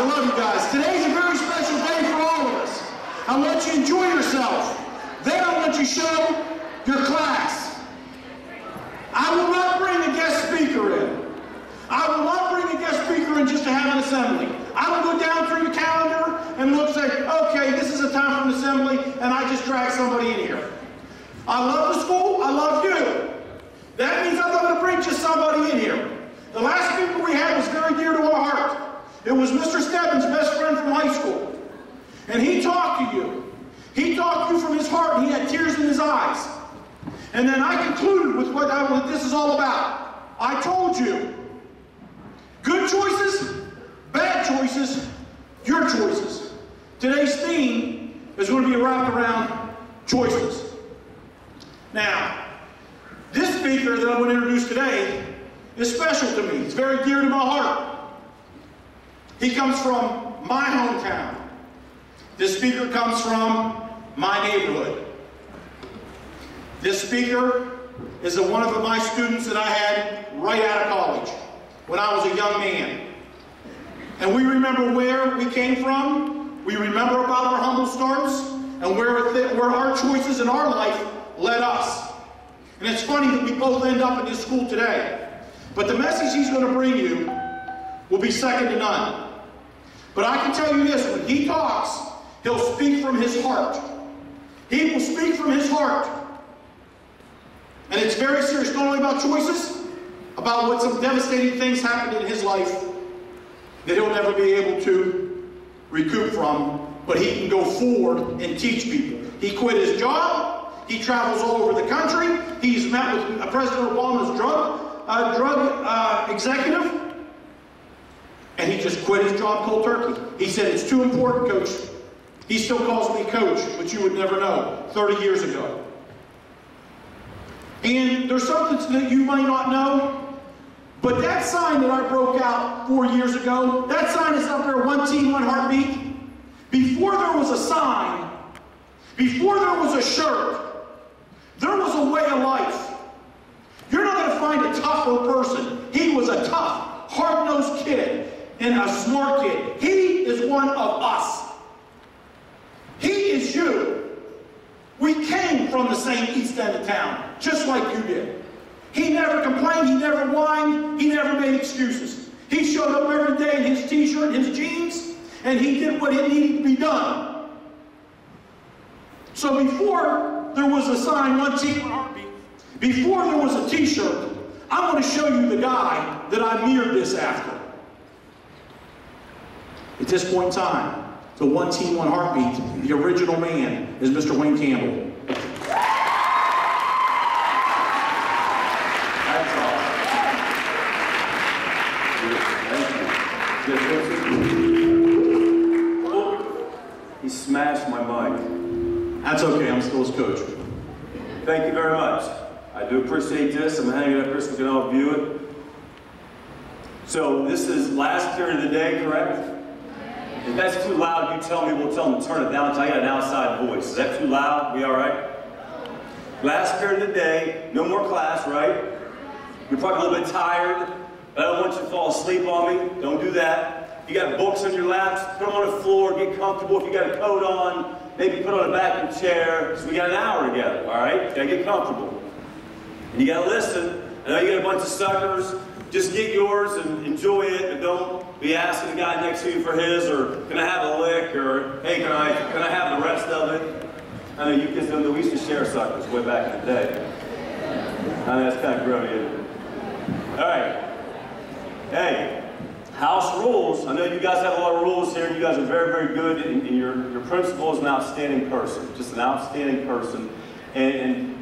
I love you guys. Today's a very special day for all of us. I want you to enjoy yourself. Then I want you to show your class. I will not bring a guest speaker in. I will not bring a guest speaker in just to have an assembly. I will go down through the calendar and look and say, okay, this is a time for an assembly, and I just drag somebody in here. I love the school, I love you. That means I'm not going to bring just somebody in here. The last speaker we had was very dear to our heart. It was Mr. Stebbins' best friend from high school. And he talked to you. He talked to you from his heart, and he had tears in his eyes. And then I concluded with what this is all about. I told you, good choices, bad choices, your choices. Today's theme is going to be wrapped around choices. Now, this speaker that I'm going to introduce today is special to me. It's very dear to my heart. He comes from my hometown. This speaker comes from my neighborhood. This speaker is one of my students that I had right out of college when I was a young man. And we remember where we came from. We remember about our humble starts and where our choices in our life led us. And it's funny that we both end up in this school today. But the message he's going to bring you will be second to none. But I can tell you this, when he talks, he'll speak from his heart. He will speak from his heart. And it's very serious, not only about choices, about what some devastating things happened in his life that he'll never be able to recoup from, but he can go forward and teach people. He quit his job. He travels all over the country. He's met with President Obama's drug executive. And he just quit his job cold turkey. He said, it's too important, Coach. He still calls me Coach, but you would never know, 30 years ago. And there's something that you might not know, but that sign that I broke out 4 years ago, that sign is up there, one team, one heartbeat. Before there was a sign, before there was a shirt, there was a way of life. You're not going to find a tougher person. He was a tough, hard-nosed kid and a smart kid. He is one of us. He is you. We came from the same east end of town, just like you did. He never complained, he never whined, he never made excuses. He showed up every day in his t-shirt, his jeans, and he did what it needed to be done. So before there was a sign, one team, one heartbeat, before there was a t-shirt, I'm going to show you the guy that I mirrored this after. At this point in time, the one team, one heartbeat, the original man is Mr. Wayne Campbell. That's all. Thank you. Oh, he smashed my mic. That's okay, I'm still his coach. Thank you very much. I do appreciate this. I'm hanging up here so we can all view it. So this is last period of the day, correct? If that's too loud, you tell me, we'll tell them to turn it down until I got an outside voice. Is that too loud? We all right? Last period of the day, no more class, right? You're probably a little bit tired. I don't want you to fall asleep on me. Don't do that. If you got books on your laps, put them on the floor, get comfortable. If you got a coat on, maybe put on a back of the chair. So we got an hour together, all right? You gotta get comfortable. And you gotta listen. I know you got a bunch of suckers. Just get yours and enjoy it, but don't be asking the guy next to you for his, or can I have a lick, or hey, can I have the rest of it? I know you kids don't know, we used to share suckers way back in the day. I know that's kind of grody, isn't it? All right. Hey, house rules. I know you guys have a lot of rules here. You guys are very, very good, and your principal is an outstanding person, just an outstanding person. And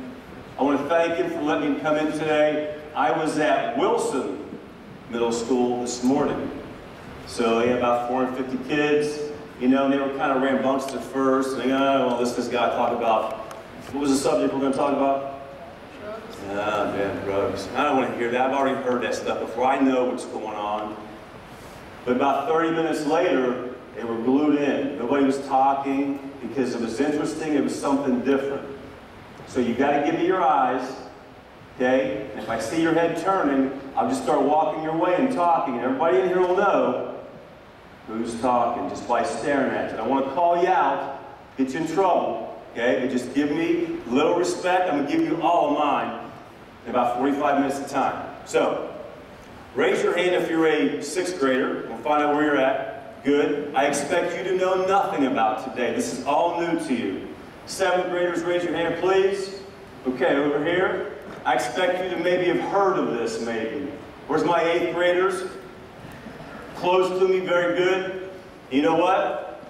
I want to thank you for letting me come in today. I was at Wilson Middle School this morning. So they had about 450 kids, you know, and they were kind of rambunctious at first. And they go, oh, well, this guy talked about, what was the subject we're going to talk about? Drugs. Ah, damn, drugs. I don't want to hear that. I've already heard that stuff before. I know what's going on. But about 30 minutes later, they were glued in. Nobody was talking because it was interesting. It was something different. So you got to give me your eyes. Okay? And if I see your head turning, I'll just start walking your way and talking, and everybody in here will know who's talking just by staring at you. I want to call you out, get you in trouble, okay? But just give me a little respect. I'm going to give you all of mine in about 45 minutes of time. So, raise your hand if you're a 6th grader. We'll find out where you're at. Good. I expect you to know nothing about today. This is all new to you. 7th graders, raise your hand, please. Okay, over here. I expect you to maybe have heard of this, maybe. Where's my 8th graders? Close to me, very good. You know what?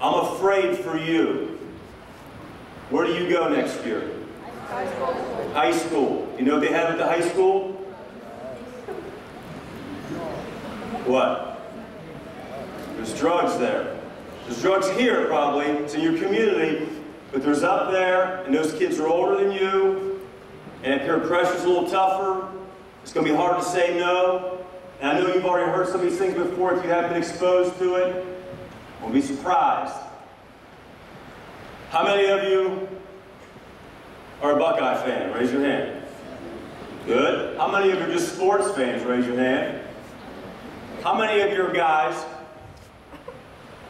I'm afraid for you. Where do you go next year? High school. High school. You know what they have at the high school? What? There's drugs there. There's drugs here, probably. It's in your community. But there's up there, and those kids are older than you. And if peer pressure's a little tougher, it's going to be hard to say no. And I know you've already heard some of these things before if you haven't been exposed to it. Don't be surprised. How many of you are a Buckeye fan? Raise your hand. Good. How many of you are just sports fans? Raise your hand. How many of you are guys?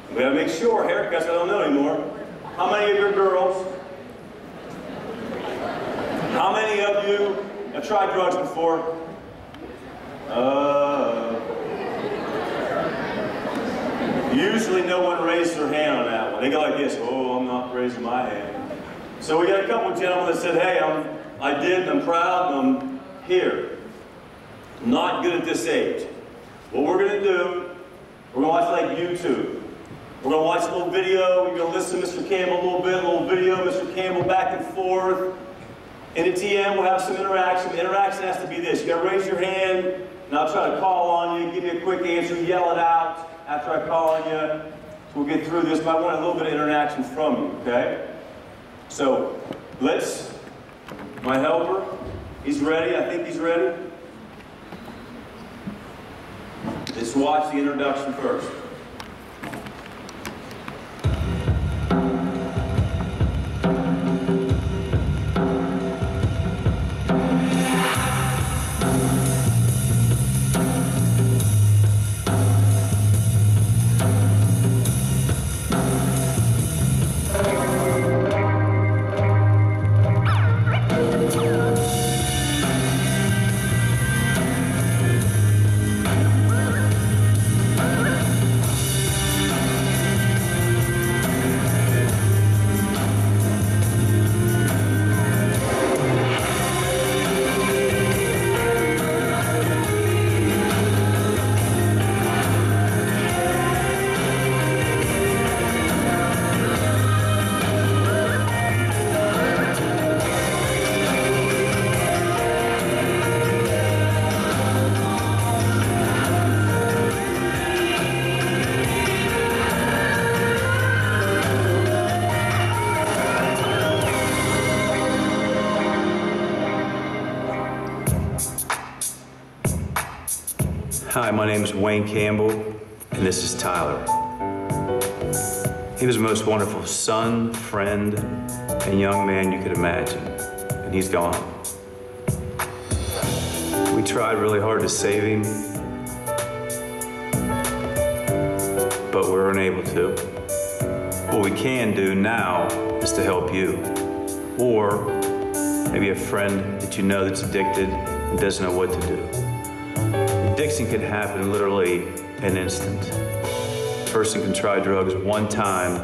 We gotta make sure. Haircuts, I don't know anymore. How many of you are girls? How many of you have tried drugs before? Usually no one raised their hand on that one. They go like this, oh, I'm not raising my hand. So we got a couple of gentlemen that said, hey, I did, and I'm proud, and I'm here. I'm not good at this age. What we're gonna do, we're gonna watch like YouTube. We're gonna watch a little video, you're gonna listen to Mr. Campbell a little bit, a little video, Mr. Campbell back and forth. In the TM, we'll have some interaction. The interaction has to be this. You gotta raise your hand, and I'll try to call on you, give you a quick answer, yell it out after I call on you. So we'll get through this, but I want a little bit of interaction from you, okay? So, my helper, he's ready, I think he's ready. Let's watch the introduction first. Hi, my name is Wayne Campbell, and this is Tyler. He was the most wonderful son, friend, and young man you could imagine, and he's gone. We tried really hard to save him, but we're unable to. What we can do now is to help you, or maybe a friend that you know that's addicted and doesn't know what to do. Addiction can happen literally in an instant. A person can try drugs one time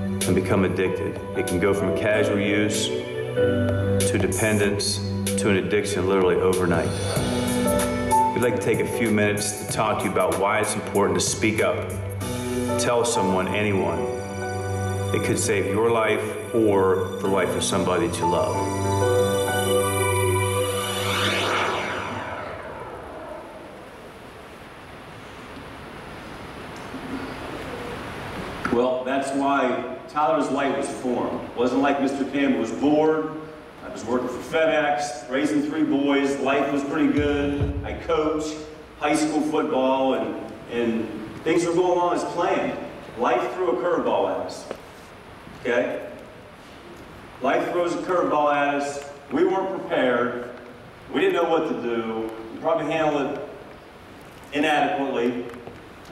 and become addicted. It can go from casual use to dependence to an addiction literally overnight. We'd like to take a few minutes to talk to you about why it's important to speak up. Tell someone, anyone. It could save your life or the life of somebody that you love. Well, that's why Tyler's light was formed. It wasn't like Mr. Campbell was bored. I was working for FedEx, raising 3 boys. Life was pretty good. I coached high school football, and things were going on as planned. Life threw a curveball at us, okay? Life throws a curveball at us. We weren't prepared. We didn't know what to do. We probably handled it inadequately.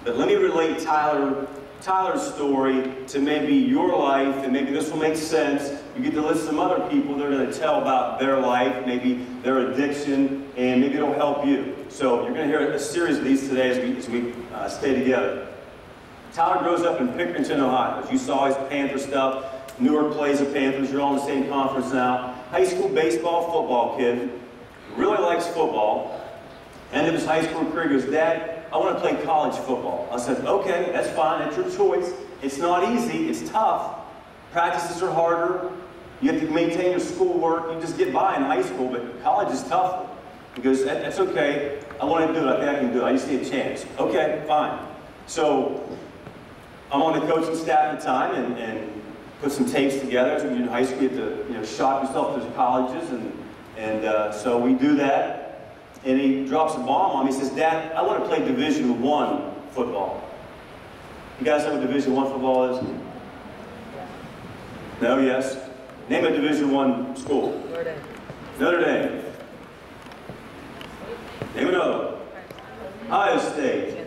But let me relate Tyler's story to maybe your life, and maybe this will make sense. You get to listen to some other people that are going to tell about their life, maybe their addiction, and maybe it'll help you. So you're going to hear a series of these today as we stay together. Tyler grows up in Pickerington, Ohio. As you saw his Panther stuff. Newark plays the Panthers. You're all in the same conference now. High school baseball, football kid. Really likes football. End of his high school career, he goes, Dad, I want to play college football. I said, okay, that's fine. That's your choice. It's not easy. It's tough. Practices are harder. You have to maintain your schoolwork. You just get by in high school, but college is tougher. He goes, that's okay. I want to do it. I think I can do it. I just need a chance. Okay, fine. So I'm on the coaching staff at the time and put some tapes together. So when you're in high school, you have to shop yourself to colleges, and so we do that. And he drops a bomb on me. He says, Dad, I want to play Division I football. You guys know what Division I football is? No, yes? Name a Division I school. Notre Dame. Notre Dame. Name another one. Ohio State.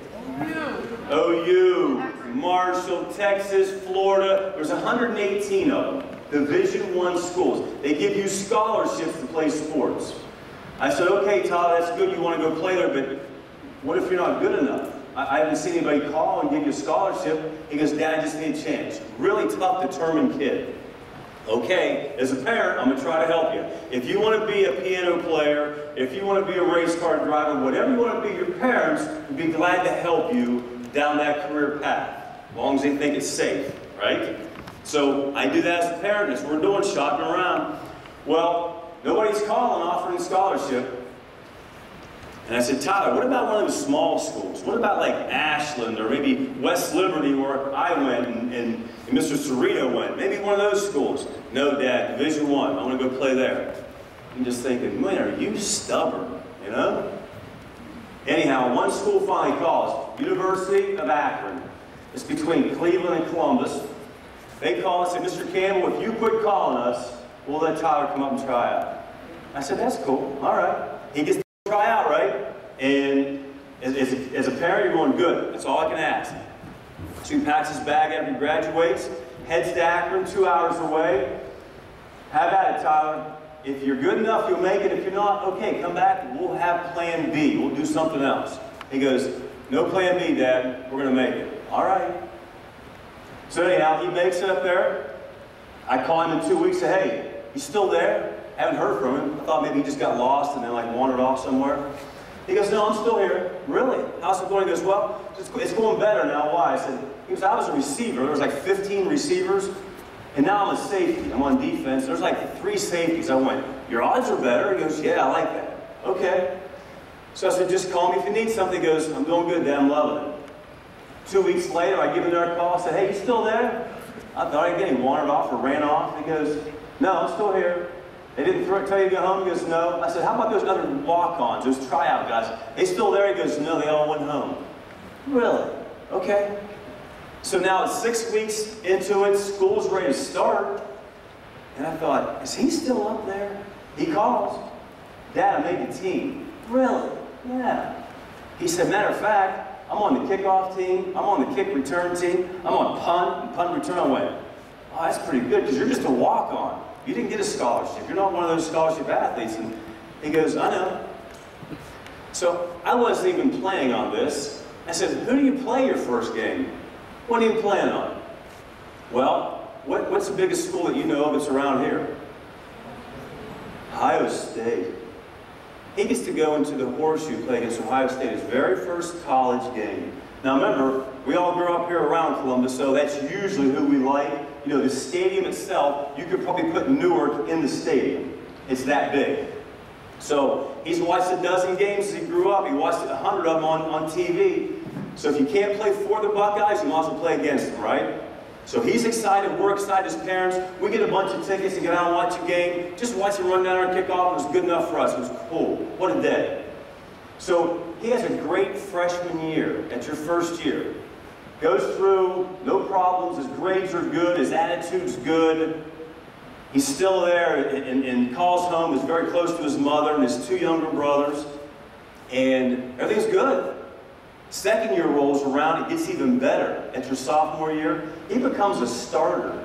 OU. Marshall, Texas, Florida. There's 118 of them. Division I schools. They give you scholarships to play sports. I said, okay, Tyler, that's good. You want to go play there, but what if you're not good enough? I haven't seen anybody call and give you a scholarship. He goes, Dad, I just need a chance. Really tough, determined kid. Okay, as a parent, I'm going to try to help you. If you want to be a piano player, if you want to be a race car driver, whatever you want to be, your parents would be glad to help you down that career path, as long as they think it's safe, right? So I do that as a parent. That's what we're doing, shopping around. Well, nobody's calling, offering scholarship. And I said, Tyler, what about one of those small schools? What about like Ashland or maybe West Liberty where I went and Mr. Cerrito went? Maybe one of those schools. No, Dad, Division I want to go play there. I'm just thinking, man, are you stubborn, you know? Anyhow, one school finally calls, University of Akron. It's between Cleveland and Columbus. They call and say, Mr. Campbell, if you quit calling us, we'll let Tyler come up and try out. I said, that's cool, all right. He gets to try out, right? And as a parent, you're going, good, that's all I can ask. So he packs his bag after he graduates, heads to Akron, 2 hours away. Have at it, Tyler. If you're good enough, you'll make it. If you're not, okay, come back, we'll have plan B. We'll do something else. He goes, no plan B, Dad, we're going to make it. All right. So anyhow, he makes it up there. I call him in 2 weeks, say, hey, he's still there? Haven't heard from him. I thought maybe he just got lost and then like wandered off somewhere. He goes, no, I'm still here. Really? How's it going? He goes, well, it's going better now. Why? I said, I was a receiver. There was like 15 receivers. And now I'm a safety. I'm on defense. There's like 3 safeties. I went, your odds are better? He goes, yeah, I like that. Okay. So I said, just call me if you need something. He goes, I'm doing good, Dad. I'm loving it. 2 weeks later, I give him another call. I said, hey, you still there? I thought I'd get him wandered off or ran off. He goes, no, I'm still here. They didn't tell you to go home? He goes, no. I said, how about those other walk-ons, those tryout guys? They still there? He goes, no, they all went home. Really? Okay. So now it's 6 weeks into it, school's ready to start. And I thought, is he still up there? He calls. Dad, I made the team. Really? Yeah. He said, matter of fact, I'm on the kickoff team, I'm on the kick return team, I'm on punt return. I went, oh, that's pretty good, because you're just a walk-on. You didn't get a scholarship. You're not one of those scholarship athletes. And he goes, I know. So I wasn't even planning on this. I said, who do you play your first game? What are you planning on? Well, what's the biggest school that you know of that's around here? Ohio State. He gets to go into the Horseshoe, play against Ohio State, his very first college game. Now remember, we all grew up here around Columbus, so that's usually who we like. You know, the stadium itself, you could probably put Newark in the stadium. It's that big. So he's watched a dozen games as he grew up. He watched 100 of them on TV. So if you can't play for the Buckeyes, you might as well play against them, right? So he's excited, we're excited as parents. We get a bunch of tickets to get out and watch a game. Just watch him run down there and kick off. It was good enough for us. It was cool. What a day. So he has a great freshman year at your first year. Goes through, no problems, his grades are good, his attitude's good. He's still there and calls home, is very close to his mother and his 2 younger brothers. And everything's good. Second year rolls around, it gets even better. At your sophomore year, he becomes a starter.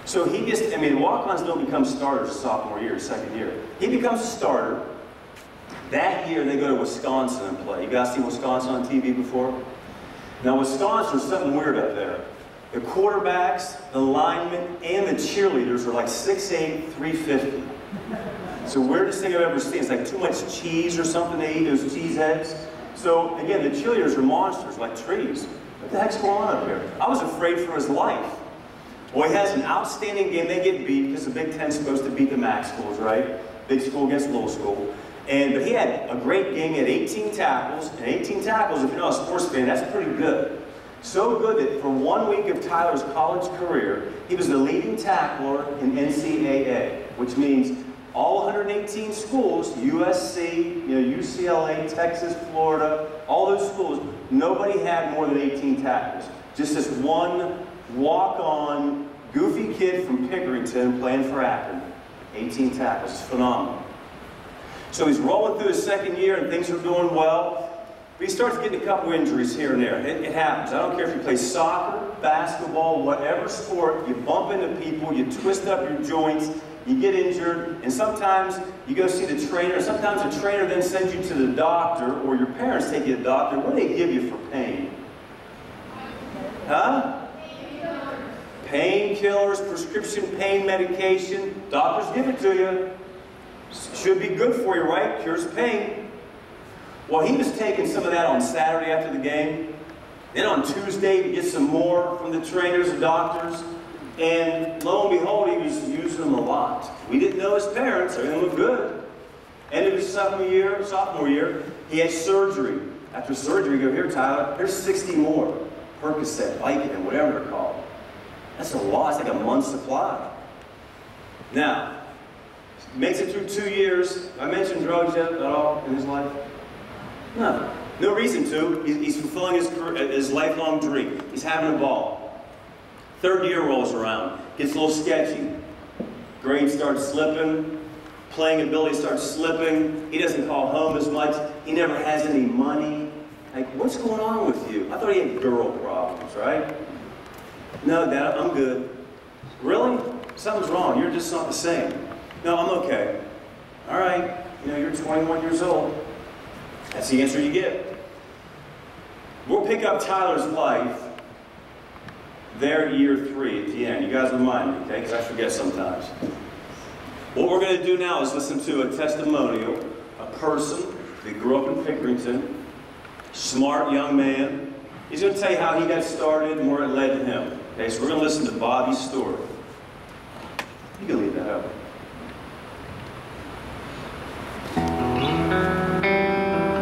So he gets, walk-ons don't become starters sophomore year, second year. He becomes a starter. That year, they go to Wisconsin and play. You guys seen Wisconsin on TV before? Now, Wisconsin's something weird up there. The quarterbacks, the linemen, and the cheerleaders are like 6'8", 350. It's the weirdest thing I've ever seen. It's like too much cheese or something they eat, those cheese heads. So, again, the cheerleaders are monsters, like trees. What the heck's going on up here? I was afraid for his life. Well, he has an outstanding game. They get beat because the Big Ten's supposed to beat the MAC schools, right? Big school against little school. But he had a great game. He had 18 tackles. And 18 tackles, if you're not a sports fan, that's pretty good. So good that for 1 week of Tyler's college career, he was the leading tackler in NCAA, which means all 118 schools, USC, UCLA, Texas, Florida, all those schools, nobody had more than 18 tackles. Just this one walk-on, goofy kid from Pickerington playing for Akron. 18 tackles. It's phenomenal. So he's rolling through his second year and things are doing well. But he starts getting a couple injuries here and there. It happens. I don't care if you play soccer, basketball, whatever sport, you bump into people, you twist up your joints, you get injured, and sometimes you go see the trainer. Sometimes the trainer then sends you to the doctor, or your parents take you to the doctor. What do they give you for pain? Huh? Painkillers, prescription pain medication. Doctors give it to you. Should be good for you, right? Cures pain. Well, he was taking some of that on Saturday after the game. Then on Tuesday, he gets some more from the trainers and doctors. And lo and behold, he was using them a lot. We didn't know his parents. Everything looked good. End of his sophomore year, he had surgery. After surgery, you go, here, Tyler, here's 60 more. Percocet, Vicodin, whatever they're called. That's a lot. It's like a month's supply. Now, makes it through 2 years. I mentioned drugs yet at all in his life? No. No reason to. He's fulfilling his lifelong dream. He's having a ball. Third year rolls around. Gets a little sketchy. Grades start slipping. Playing ability starts slipping. He doesn't call home as much. He never has any money. Like, what's going on with you? I thought he had girl problems, right? No, Dad, I'm good. Really? Something's wrong. You're just not the same. No, I'm okay. All right. You're 21 years old. That's the answer you get. We'll pick up Tyler's life there at year 3 at the end. You guys remind me, okay? Because I forget sometimes. What we're going to do now is listen to a testimonial, a person that grew up in Pickerington, smart young man. He's going to tell you how he got started and where it led to him. Okay, so we're going to listen to Bobby's story. You can leave that up.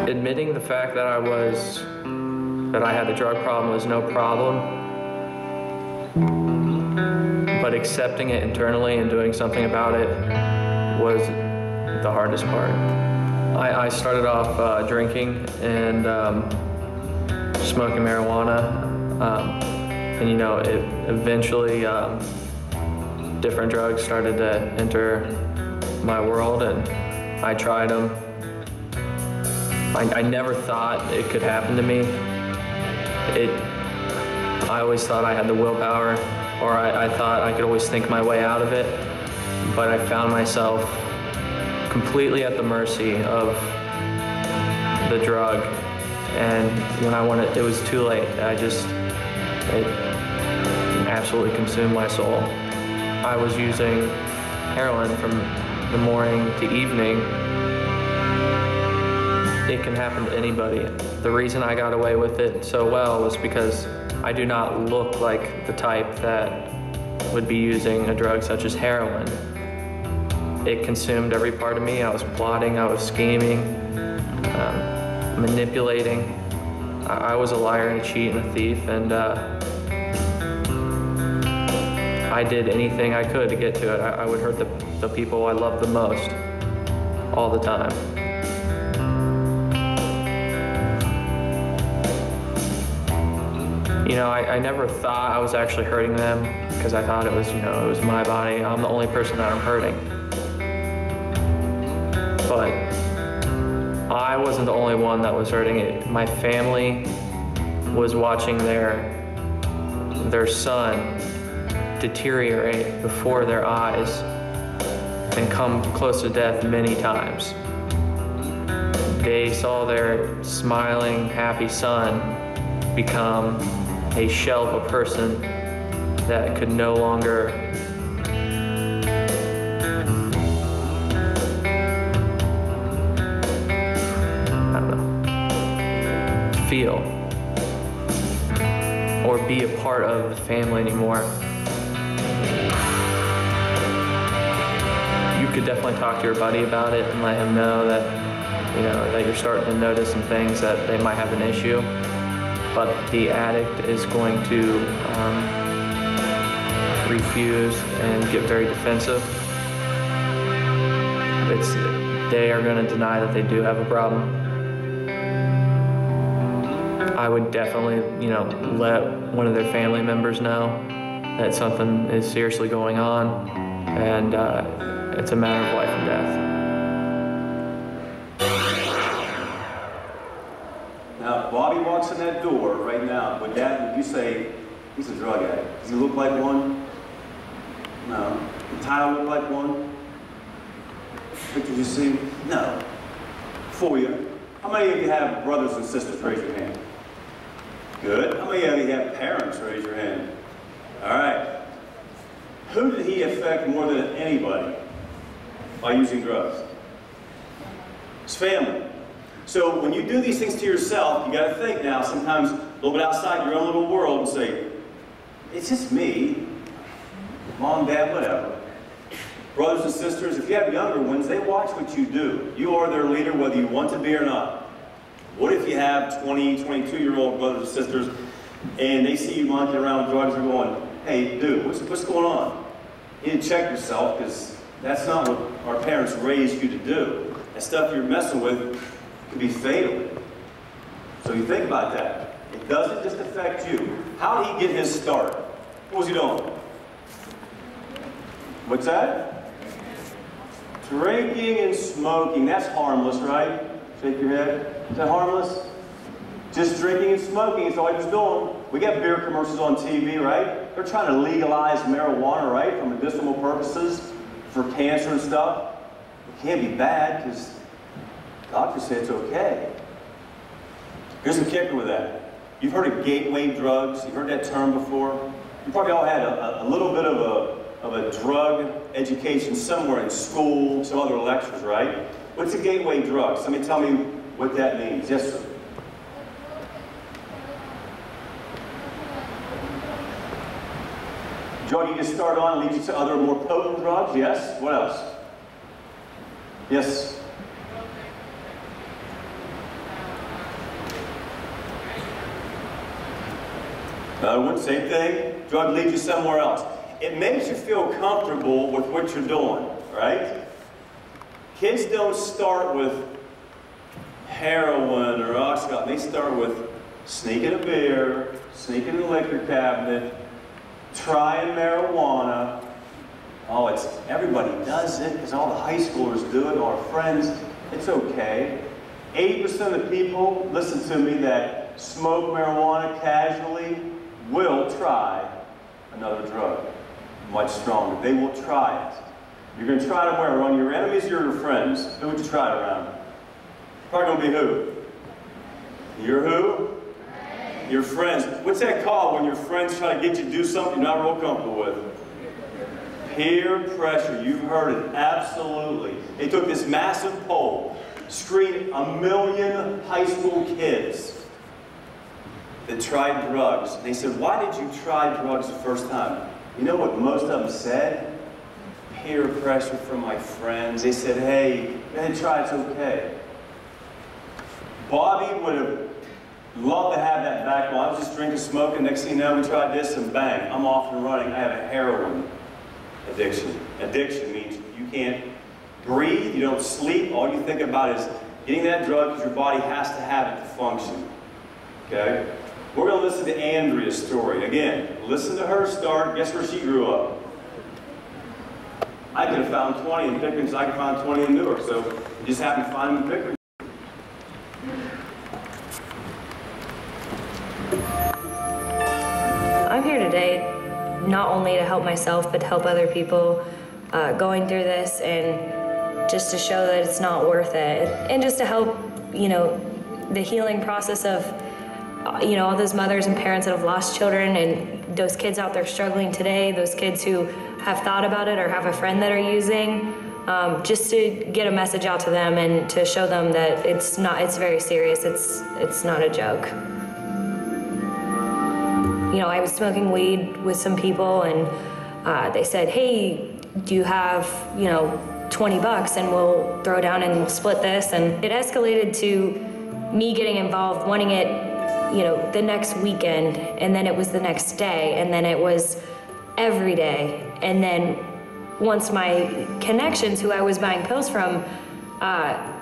Admitting the fact that I had a drug problem was no problem, but accepting it internally and doing something about it was the hardest part. I started off drinking and smoking marijuana, and it eventually different drugs started to enter my world, and I tried them. I never thought it could happen to me. I always thought I had the willpower, or I thought I could always think my way out of it, but I found myself completely at the mercy of the drug, and when I wanted, it was too late. It absolutely consumed my soul. I was using heroin from the morning to evening. It can happen to anybody. The reason I got away with it so well was because I do not look like the type that would be using a drug such as heroin. It consumed every part of me. I was plotting, I was scheming, manipulating. I was a liar and a cheat and a thief, and I did anything I could to get to it. I would hurt the people I loved the most all the time. I never thought I was actually hurting them because I thought it was my body. I'm the only person that I'm hurting. But I wasn't the only one that was hurting it. My family was watching their son deteriorate before their eyes and come close to death many times. They saw their smiling, happy son become a shell of a person that could no longer feel or be a part of the family anymore. You could definitely talk to your buddy about it and let him know that, that you're starting to notice some things that they might have an issue, but the addict is going to refuse and get very defensive. They are going to deny that they do have a problem. I would definitely, let one of their family members know that something is seriously going on, and it's a matter of life and death. Now, if Bobby walks in that door right now, would you say he's a drug addict? Does he look like one? No. Does Tyler look like one? Pictures you see? No. For you. How many of you have brothers and sisters? Raise your hand. Good. How many of you have parents? Raise your hand. All right. Who did he affect more than anybody by using drugs? His family. So when you do these things to yourself, you got to think now, sometimes a little bit outside your own little world and say, it's just me. Mom, dad, whatever. Brothers and sisters, if you have younger ones, they watch what you do. You are their leader whether you want to be or not. What if you have 20, 22-year-old brothers and sisters and they see you monkeying around with drugs and going, hey, dude, what's going on? You need to check yourself because that's not what our parents raised you to do. That stuff you're messing with could be fatal. So you think about that. It doesn't just affect you. How did he get his start? What was he doing? What's that? Drinking and smoking. That's harmless, right? Shake your head. Is that harmless? Just drinking and smoking is all he was doing. We got beer commercials on TV, right? They're trying to legalize marijuana, right? For medicinal purposes, for cancer and stuff. It can't be bad because doctors say it's okay. Here's the kicker with that. You've heard of gateway drugs. You've heard that term before. You probably all had a little bit of a drug education somewhere in school, some other lectures, right? What's a gateway drug? Somebody tell me what that means. Yes, sir. Drug you just start on leads you to other more potent drugs? Yes. What else? Yes. Another one, same thing. Drug leads you somewhere else. It makes you feel comfortable with what you're doing, right? Kids don't start with heroin or oxycontin. They start with sneaking a beer, sneaking a liquor cabinet, trying marijuana. Oh, everybody does it because all the high schoolers do it, our friends. It's okay. 80% of the people, listen to me, that smoke marijuana casually will try another drug, much stronger. They will try it. You're going to try it where? On your enemies or your friends? Who would you try it around? Probably going to be who? Your who? Your friends. What's that called when your friends try to get you to do something you're not real comfortable with? Peer pressure. You've heard it. Absolutely. They took this massive poll, screened 1 million high school kids that tried drugs. And they said, why did you try drugs the first time? You know what most of them said? Peer pressure from my friends. They said, hey, go ahead and try, it's okay. Bobby would have loved to have that back while I was just drinking, smoking. Next thing you know, we tried this and bang, I'm off and running. I have a heroin addiction. Addiction means you can't breathe, you don't sleep. All you think about is getting that drug because your body has to have it to function. Okay? We're going to listen to Andrea's story. Again, listen to her start. Guess where she grew up? I could have found 20 in Pickens. I could find 20 in Newark. So you just happened to find them in Pickens. day, not only to help myself, but to help other people going through this, and just to show that it's not worth it. And just to help, you know, the healing process of, you know, all those mothers and parents that have lost children, and those kids out there struggling today, those kids who have thought about it or have a friend that are using, just to get a message out to them and to show them that it's very serious, it's not a joke. You know, I was smoking weed with some people, and they said, hey, do you have, you know, $20 and we'll throw down and we'll split this. And it escalated to me getting involved, wanting it, you know, the next weekend, and then it was the next day, and then it was every day. And then once my connections, who I was buying pills from,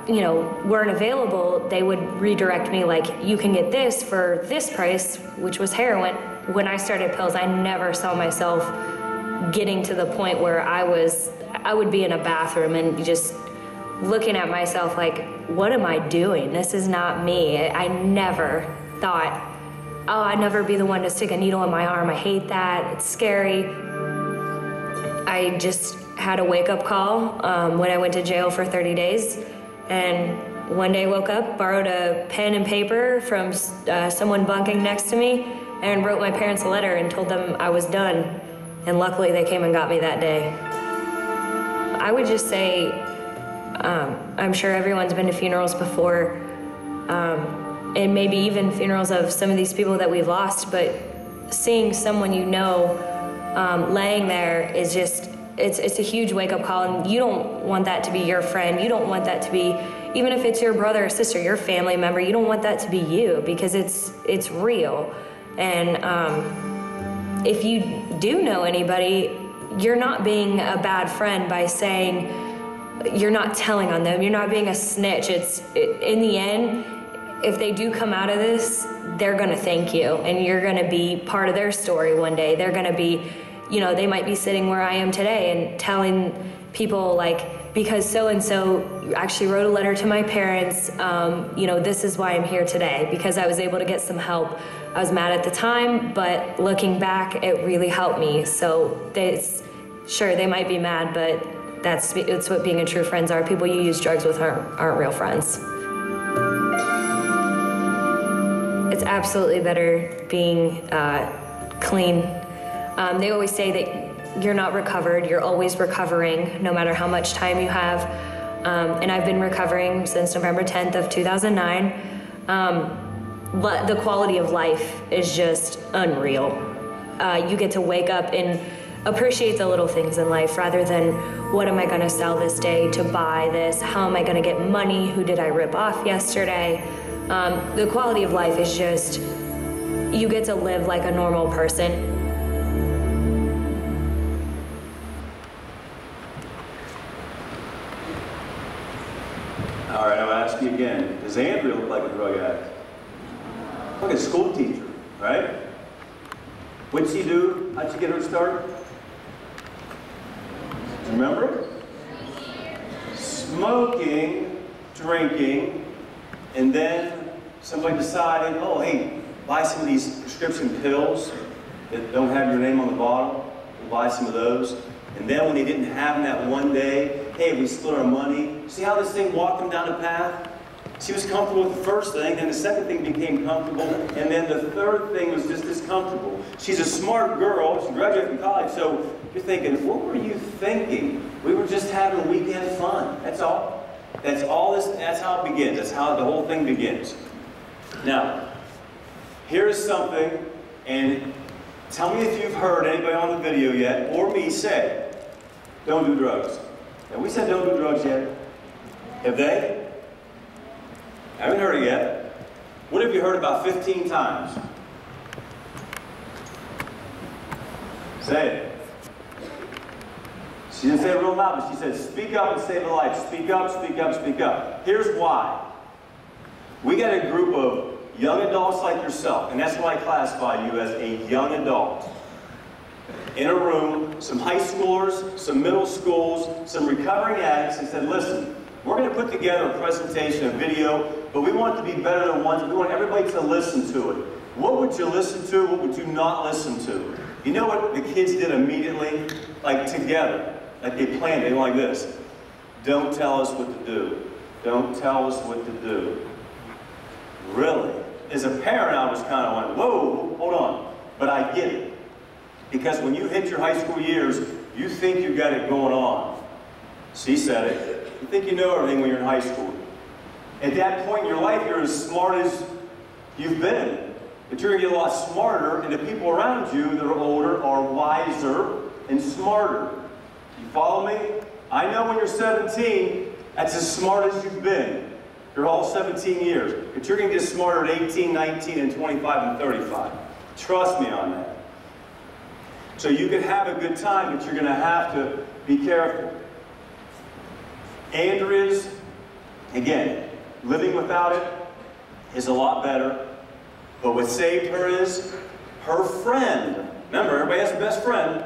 you know, weren't available, they would redirect me like, you can get this for this price, which was heroin. When I started pills, I never saw myself getting to the point where I would be in a bathroom and just looking at myself like, what am I doing? This is not me. I never thought, oh, I'd never be the one to stick a needle in my arm. I hate that. It's scary. I just had a wake-up call when I went to jail for 30 days. And one day I woke up, borrowed a pen and paper from someone bunking next to me, and wrote my parents a letter and told them I was done. And luckily they came and got me that day. I would just say, I'm sure everyone's been to funerals before, and maybe even funerals of some of these people that we've lost, but seeing someone you know laying there is just, it's a huge wake-up call, and you don't want that to be your friend. You don't want that to be, even if it's your brother or sister, your family member, you don't want that to be you, because it's real. And if you do know anybody, you're not being a bad friend by saying, you're not telling on them, you're not being a snitch. In the end, if they do come out of this, they're gonna thank you, and you're gonna be part of their story one day. They're gonna be, you know, they might be sitting where I am today and telling people like, because so-and-so actually wrote a letter to my parents, you know, this is why I'm here today, because I was able to get some help. I was mad at the time, but looking back, it really helped me. So sure, they might be mad, but it's what being a true friends are. People you use drugs with aren't real friends. It's absolutely better being clean. They always say that you're not recovered, you're always recovering, no matter how much time you have. And I've been recovering since November 10th of 2009. But the quality of life is just unreal. You get to wake up and appreciate the little things in life rather than, what am I gonna sell this day to buy this? How am I gonna get money? Who did I rip off yesterday? The quality of life is just, you get to live like a normal person. All right, I'll ask you again. Does Andrea look like a drug addict? Like a school teacher, right? What'd she do? How'd she get her start? Do you remember? Smoking, drinking, and then somebody decided, oh, hey, buy some of these prescription pills that don't have your name on the bottle. We'll buy some of those. And then when they didn't have them that one day, hey, we split our money. See how this thing walked them down the path? She was comfortable with the first thing, then the second thing became comfortable, and then the third thing was just as comfortable. She's a smart girl, she graduated from college, so you're thinking, what were you thinking? We were just having weekend fun, that's all. That's how it begins, that's how the whole thing begins. Now, here's something, and tell me if you've heard anybody on the video yet, or me say, don't do drugs. Have we said don't do drugs yet? Have they? I haven't heard it yet. What have you heard about 15 times? Say it. She didn't say it real loud, but she said, speak up and save a life. Speak up, speak up, speak up. Here's why. We got a group of young adults like yourself, and that's why I classify you as a young adult. In a room, some high schoolers, some middle schools, some recovering addicts, and said, listen, we're going to put together a presentation, a video, but we want it to be better than one. We want everybody to listen to it. What would you listen to? What would you not listen to? You know what the kids did immediately? Like together, like they planned it. They went like this. Don't tell us what to do. Don't tell us what to do. Really? As a parent, I was kind of like, whoa, hold on. But I get it. Because when you hit your high school years, you think you got it going on. She said it. You think you know everything when you're in high school. At that point in your life, you're as smart as you've been. But you're going to get a lot smarter, and the people around you that are older are wiser and smarter. You follow me? I know when you're 17, that's as smart as you've been. Your whole 17 years. But you're going to get smarter at 18, 19, and 25, and 35. Trust me on that. So you can have a good time, but you're going to have to be careful. Andrea's, again, living without it is a lot better. But what saved her is her friend. Remember, everybody has a best friend.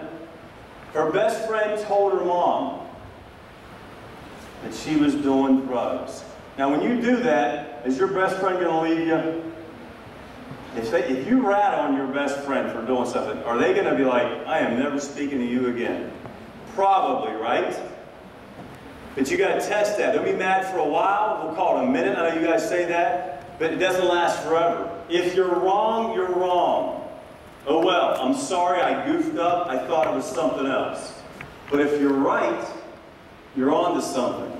Her best friend told her mom that she was doing drugs. Now, when you do that, is your best friend going to leave you? If you rat on your best friend for doing something, are they going to be like, I am never speaking to you again? Probably, right? But you got to test that. Don't be mad for a while. We'll call it a minute. I know you guys say that, but it doesn't last forever. If you're wrong, you're wrong. Oh well, I'm sorry I goofed up. I thought it was something else. But if you're right, you're on to something.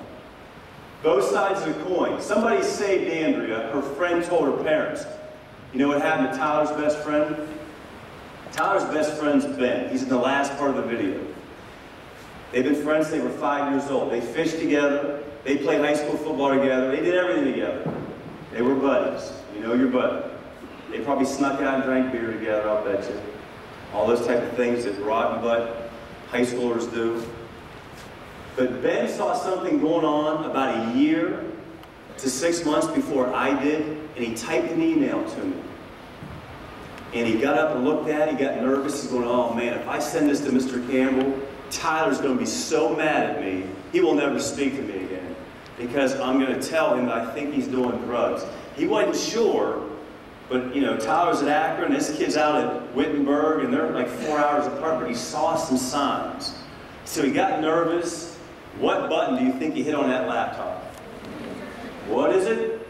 Both sides of the coin. Somebody saved Andrea. Her friend told her parents. You know what happened to Tyler's best friend? Tyler's best friend's Ben. He's in the last part of the video. They've been friends since they were 5 years old. They fished together. They played high school football together. They did everything together. They were buddies. You know your buddy. They probably snuck out and drank beer together, I'll bet you. All those type of things that rotten butt high schoolers do. But Ben saw something going on about a year to 6 months before I did, and he typed an email to me. And he got up and looked at it, he got nervous, he's going, oh man, if I send this to Mr. Campbell, Tyler's going to be so mad at me, he will never speak to me again. Because I'm going to tell him that I think he's doing drugs. He wasn't sure, but you know, Tyler's at Akron, this kid's out at Wittenberg, and they're like 4 hours apart, but he saw some signs. So he got nervous. What button do you think he hit on that laptop? What is it?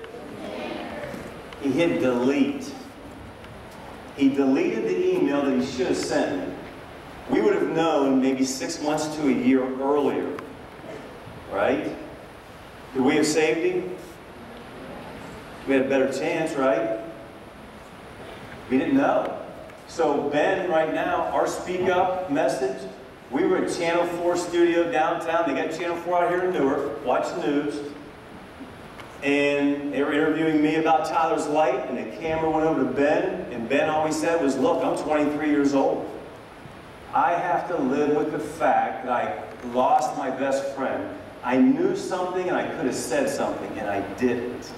He hit delete. He deleted the email that he should have sent me. We would have known maybe 6 months to a year earlier, right? Could we have saved him? We had a better chance, right? We didn't know. So Ben, right now, our Speak Up message, we were at Channel 4 studio downtown. They got Channel 4 out here in Newark, watch the news. And they were interviewing me about Tyler's light, and the camera went over to Ben, and Ben always said was, look, I'm 23 years old. I have to live with the fact that I lost my best friend. I knew something and I could have said something, and I didn't.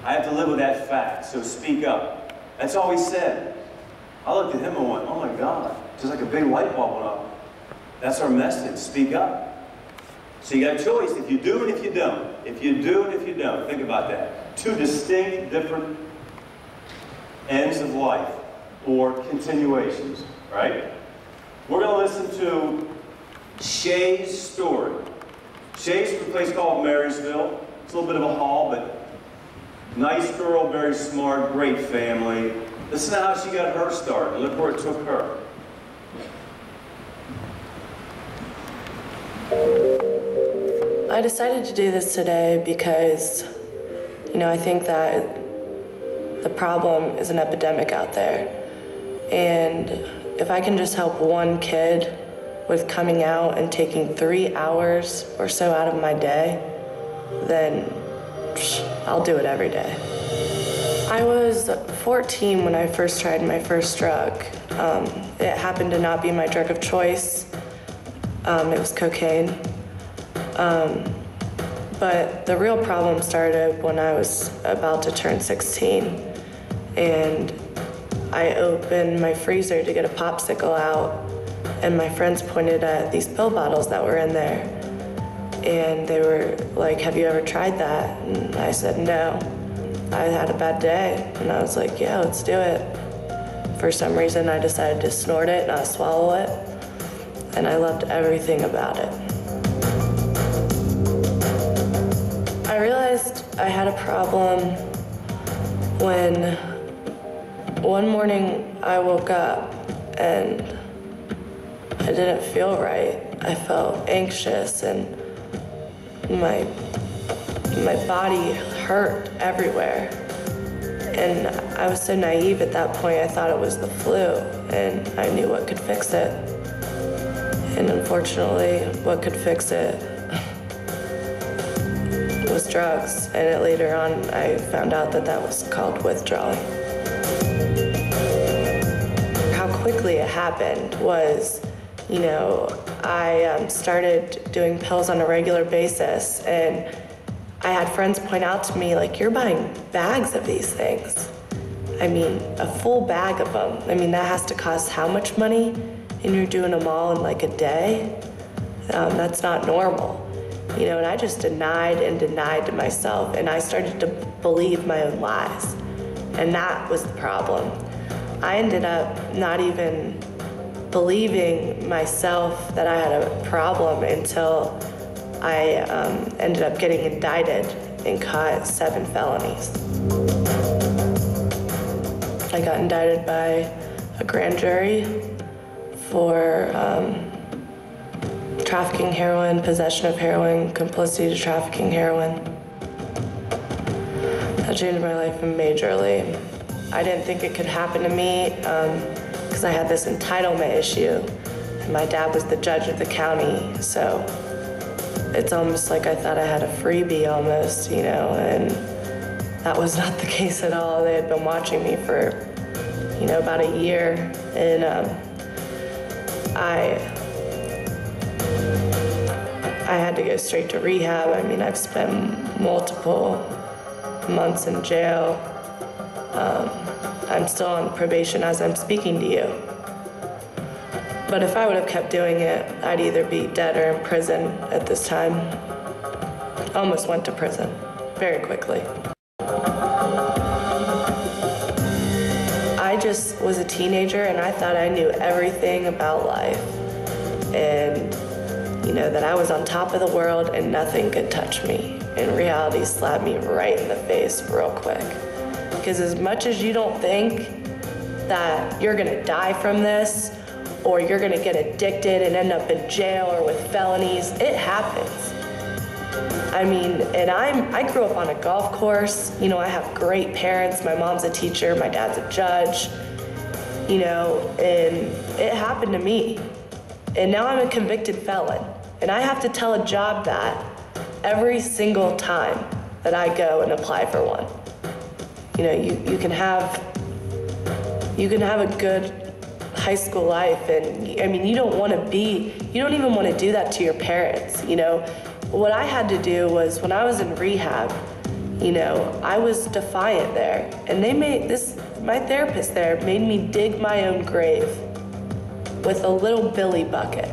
I have to live with that fact, so speak up. That's all he said. I looked at him and went, oh my God, just like a big light bulb went up. That's our message, speak up. So you got a choice, if you do and if you don't. If you do and if you don't, think about that. Two distinct, different ends of life, or continuations, right? We're going to listen to Shay's story. Shay's from a place called Marysville. It's a little bit of a haul, but nice girl, very smart, great family. Listen to how she got her start, and look where it took her. I decided to do this today because, you know, I think that the problem is an epidemic out there. And if I can just help one kid with coming out and taking 3 hours or so out of my day, then I'll do it every day. I was 14 when I first tried my first drug. It happened to not be my drug of choice. It was cocaine. But the real problem started when I was about to turn 16. And I opened my freezer to get a popsicle out, and my friends pointed at these pill bottles that were in there. And they were like, have you ever tried that? And I said, no. I had a bad day, and I was like, yeah, let's do it. For some reason, I decided to snort it, not swallow it, and I loved everything about it. I realized I had a problem when one morning I woke up and I didn't feel right. I felt anxious and my body hurt everywhere. And I was so naive at that point, I thought it was the flu, and I knew what could fix it. And unfortunately, what could fix it was drugs. And later on, I found out that that was called withdrawal. How quickly it happened was, I started doing pills on a regular basis, and I had friends point out to me, like, you're buying bags of these things. I mean, a full bag of them. I mean, that has to cost how much money? And you're doing them all in like a day? That's not normal. And I just denied and denied to myself, and I started to believe my own lies. And that was the problem. I ended up not even believing myself that I had a problem until I ended up getting indicted and caught 7 felonies. I got indicted by a grand jury for trafficking heroin, possession of heroin, complicity to trafficking heroin. That changed my life majorly. I didn't think it could happen to me because I had this entitlement issue, and my dad was the judge of the county, so it's almost like I thought I had a freebie almost, and that was not the case at all. They had been watching me for, about a year, and I had to go straight to rehab. I mean, I've spent multiple months in jail. I'm still on probation as I'm speaking to you. But if I would have kept doing it, I'd either be dead or in prison at this time. Almost went to prison very quickly. I just was a teenager and I thought I knew everything about life. And, that I was on top of the world and nothing could touch me. And reality slapped me right in the face real quick. Because as much as you don't think that you're gonna die from this, or you're gonna get addicted and end up in jail or with felonies, it happens. I mean, and I grew up on a golf course. I have great parents. My mom's a teacher, my dad's a judge, and it happened to me. And now I'm a convicted felon. And I have to tell a job that every single time that I go and apply for one. You can have a good high school life, and I mean, you don't even want to do that to your parents. What I had to do was, when I was in rehab, I was defiant there, and my therapist there made me dig my own grave with a little billy bucket,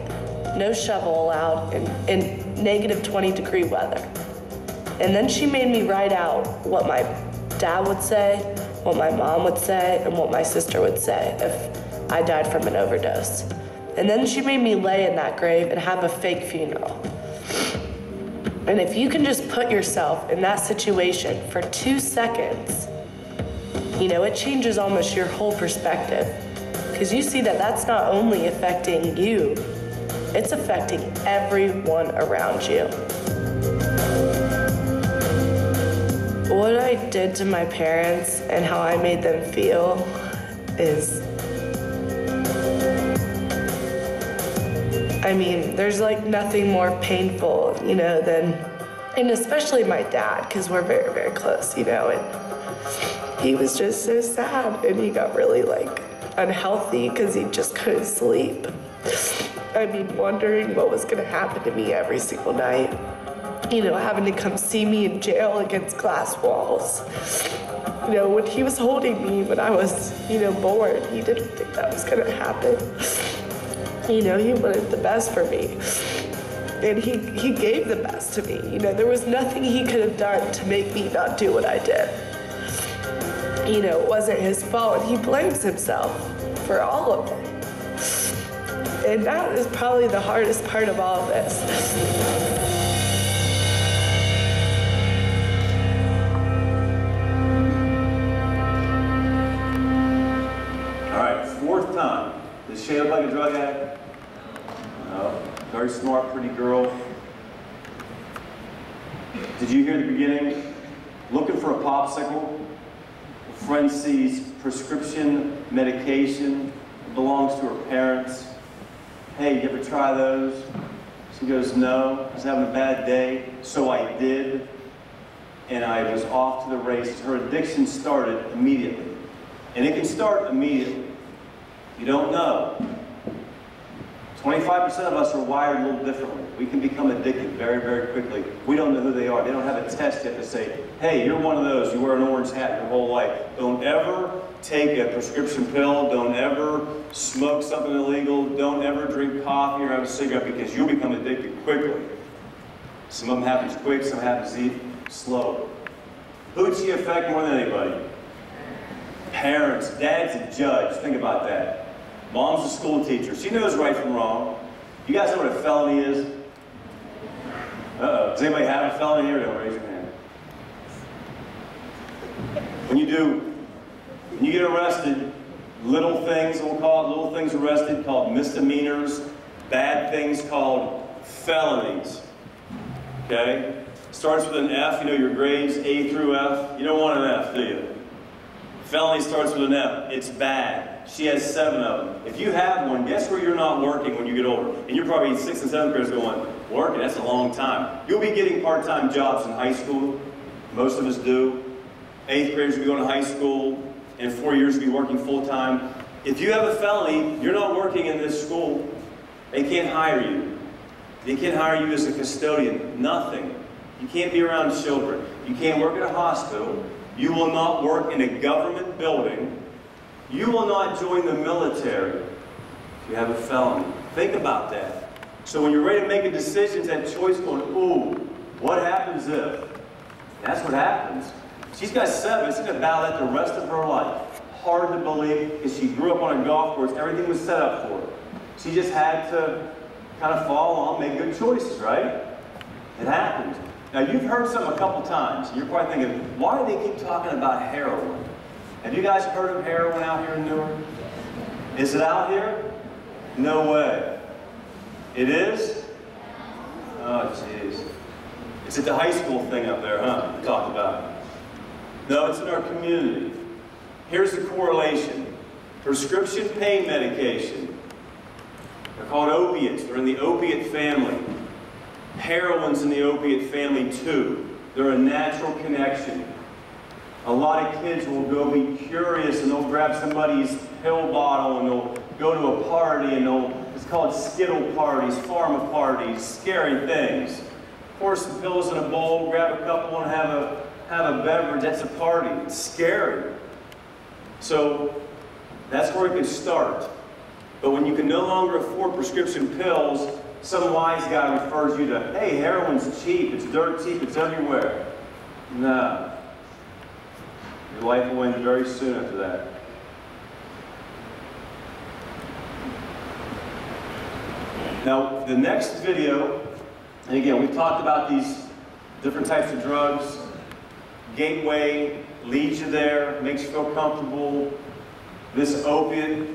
no shovel allowed, in negative 20-degree weather. And then she made me write out what my dad would say, what my mom would say, and what my sister would say if I died from an overdose. And then she made me lay in that grave and have a fake funeral. And if you can just put yourself in that situation for 2 seconds, it changes almost your whole perspective. Because you see that that's not only affecting you, it's affecting everyone around you. What I did to my parents and how I made them feel is, I mean, there's like nothing more painful, than, and especially my dad, because we're very, very close, and he was just so sad, and he got really unhealthy because he just couldn't sleep. I mean, wondering what was gonna happen to me every single night. Having to come see me in jail against glass walls. When he was holding me when I was, born, he didn't think that was gonna happen. He wanted the best for me. And he gave the best to me. There was nothing he could have done to make me not do what I did. you know, it wasn't his fault. He blames himself for all of it. And that is probably the hardest part of all of this. All right, fourth time. Does Shay look like a drug addict? No. Very smart, pretty girl. Did you hear the beginning? Looking for a popsicle. A friend sees prescription medication. It belongs to her parents. Hey, you ever try those? She goes, no. I was having a bad day, so I did. And I was off to the races. Her addiction started immediately. And it can start immediately. You don't know. 25% of us are wired a little differently. We can become addicted very, very quickly. We don't know who they are. They don't have a test yet to say, hey, you're one of those. You wear an orange hat your whole life. Don't ever take a prescription pill. Don't ever smoke something illegal. Don't ever drink coffee or have a cigarette because you'll become addicted quickly. Some of them happens quick, some happens slow. Who'd she affect more than anybody? Parents. Dad's a judge. Think about that. Mom's a school teacher. She knows right from wrong. You guys know what a felony is? Uh-oh. Does anybody have a felony here? Don't raise your hand. When you get arrested, little things, we'll call it little things arrested, called misdemeanors, bad things called felonies. Okay? Starts with an F, you know your grades, A through F. You don't want an F, do you? Felony starts with an F. It's bad. She has 7 of them. If you have one, guess where you're not working when you get older? And you're probably in 6th and 7th graders going, working, that's a long time. You'll be getting part-time jobs in high school. Most of us do. 8th graders will be going to high school. In 4 years, will be working full-time. If you have a felony, you're not working in this school. They can't hire you. They can't hire you as a custodian. Nothing. You can't be around children. You can't work at a hospital. You will not work in a government building. You will not join the military if you have a felony. Think about that. So when you're ready to make a decision, that choice going, ooh, what happens if? That's what happens. She's got 7. She's going to battle that the rest of her life. Hard to believe because she grew up on a golf course. Everything was set up for her. She just had to kind of follow along, make good choices, right? It happens. Now, you've heard something a couple times. You're probably thinking, why do they keep talking about heroin? Have you guys heard of heroin out here in Newark? Is it out here? No way. It is? Oh, jeez. It's at the high school thing up there, huh? We talked about it. No, it's in our community. Here's the correlation. Prescription pain medication. They're called opiates. They're in the opiate family. Heroin's in the opiate family too. They're a natural connection. A lot of kids will go be curious and they'll grab somebody's pill bottle and they'll go to a party and it's called skittle parties, pharma parties, scary things. Pour some pills in a bowl, grab a couple and have a beverage. That's a party. It's scary. So that's where it can start. But when you can no longer afford prescription pills, some wise guy refers you to, hey, heroin's cheap, it's dirt cheap, it's everywhere. No. Your life will end very soon after that. Now, the next video, and again, we've talked about these different types of drugs. Gateway leads you there, makes you feel comfortable. This opiate,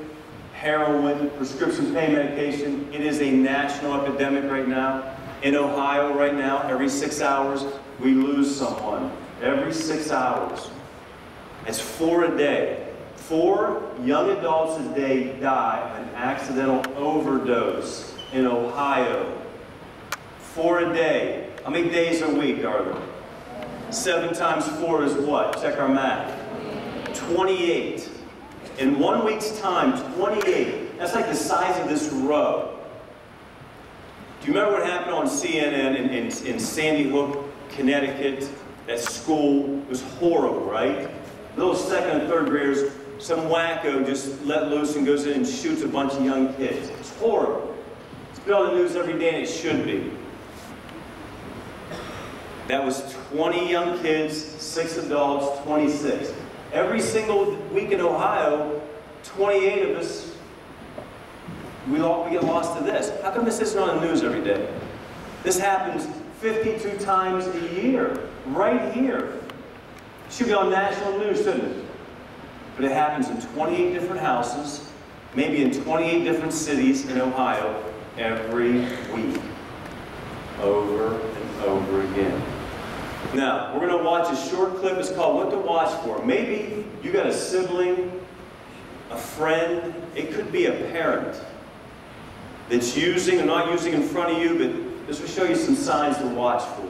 heroin, prescription pain medication, it is a national epidemic right now. In Ohio right now, every 6 hours, we lose someone. Every 6 hours. It's 4 a day. 4 young adults a day die of an accidental overdose in Ohio. 4 a day. How many days a week are there? 7 times 4 is what? Check our math. 28. In 1 week's time, 28. That's like the size of this row. Do you remember what happened on CNN in Sandy Hook, Connecticut? That school? It was horrible, right? Little 2nd and 3rd graders, some wacko just let loose and goes in and shoots a bunch of young kids. It's horrible. It's been on the news every day and it should be. That was 20 young kids, 6 adults, 26. Every single week in Ohio, 28 of us, we get lost to this. How come this isn't on the news every day? This happens 52 times a year, right here. It should be on national news, shouldn't it? But it happens in 28 different houses, maybe in 28 different cities in Ohio, every week, over and over again. Now, we're going to watch a short clip. It's called What to Watch For. Maybe you got a sibling, a friend, it could be a parent that's using or not using in front of you, but this will show you some signs to watch for.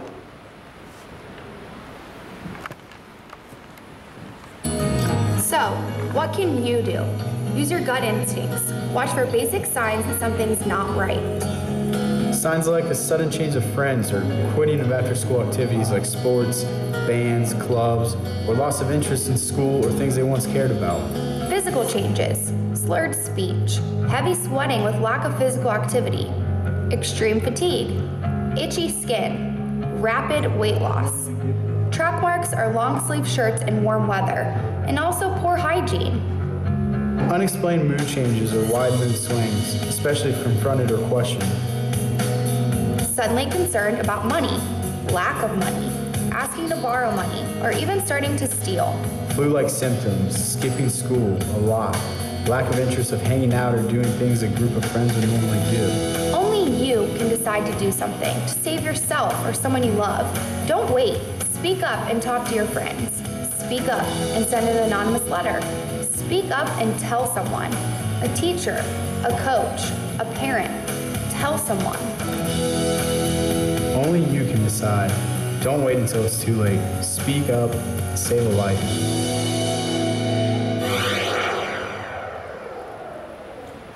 So, what can you do? Use your gut instincts. Watch for basic signs that something's not right. Signs like a sudden change of friends or quitting of after-school activities like sports, bands, clubs, or loss of interest in school or things they once cared about. Physical changes, slurred speech, heavy sweating with lack of physical activity, extreme fatigue, itchy skin, rapid weight loss. Track marks are long-sleeve shirts in warm weather, and also poor hygiene. Unexplained mood changes or wide mood swings, especially if confronted or questioned. Suddenly concerned about money, lack of money, asking to borrow money, or even starting to steal. Flu-like symptoms, skipping school a lot, lack of interest of hanging out or doing things a group of friends would normally do. Only you can decide to do something to save yourself or someone you love. Don't wait. Speak up and talk to your friends. Speak up and send an anonymous letter. Speak up and tell someone. A teacher, a coach, a parent. Tell someone. Only you can decide. Don't wait until it's too late. Speak up, save a life.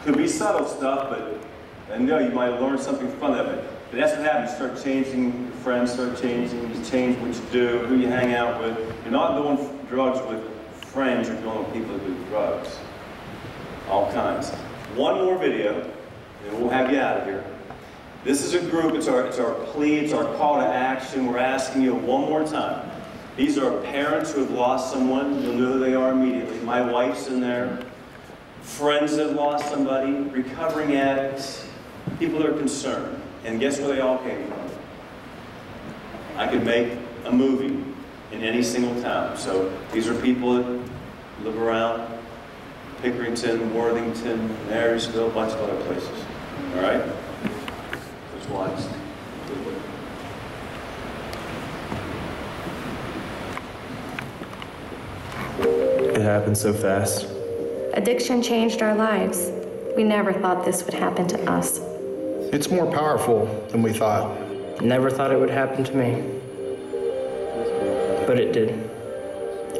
Could be subtle stuff, but I know you might have learned something from it. But that's what happens. You start changing your friends, start changing, you change what you do, who you hang out with. You're not doing drugs with friends, you're doing with people that do drugs. All kinds. One more video, and we'll have you out of here. This is a group, it's our plea, it's our call to action. We're asking you one more time. These are parents who have lost someone. You'll know who they are immediately. My wife's in there. Friends that have lost somebody, recovering addicts, people that are concerned. And guess where they all came from? I could make a movie in any single town. So these are people that live around Pickerington, Worthington, Marysville, a bunch of other places. All right? Let's watch. It happened so fast. Addiction changed our lives. We never thought this would happen to us. It's more powerful than we thought. Never thought it would happen to me. But it did.